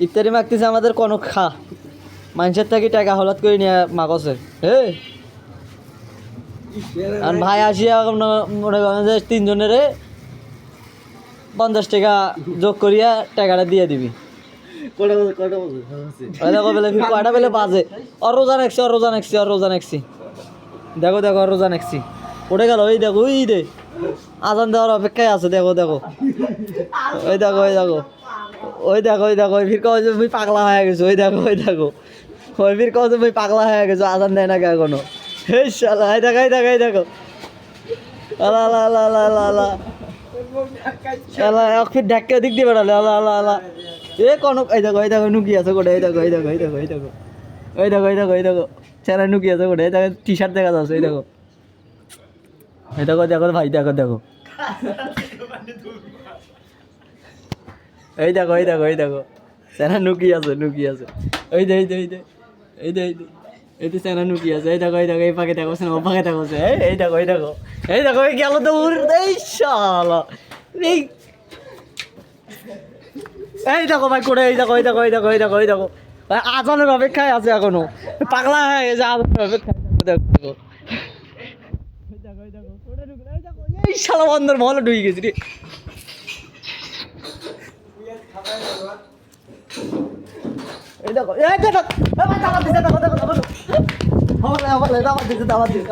ইফতারি মাগতেছে আমাদের কনক খা মানুষের থেকে টাকা হলাত করে নিয়ে মাগছে হে আর ভাই আসিয়া মনে করেন যে 3 জনের 50 টাকা যোগ করিয়া টাকাটা দিয়ে দিবি কয়টা বেলে বাজে আর রোজা নেক্সি দেখো রোজা নেক্সি উঠে গেল ওই দেখো ওই দে আজান দেওয়ার অপেক্ষায় আছে দেখো ওই ফির কও যে মুই পাগলা হয়ে গেছো ওই দেখো ওই ফির কও যে মুই পাগলা হয়ে গেছো আজান দেয় না কে এখনো এই শালা এই দেখো আলা ফির ঢাক্কা দিক দিয়ে বেড়ালে আলা এ কনক এই দেখো নুকি আছে গোটে এই দেখো চেরা নুকি আছে গোটে এই দেখো টি শার্ট দেখা যাচ্ছে এই দেখো ভাই দেখো এই দেখো চেরা নুকি আছে এই তো চেরা নুকি আছে এই দেখো এই পাকে দেখো ও পাকে দেখো এই দেখো এই গেল তো এই শালা এই দেখো ভাই করে এই দেখো ভাই আজানের অপেক্ষায় আছে এখনো পাগলা হয়ে গেছে আজানের অপেক্ষায় দেখো এই শালা বন্দর ভালো ঢুকে গেছি রে এই দেখো দাওয়াত দিছে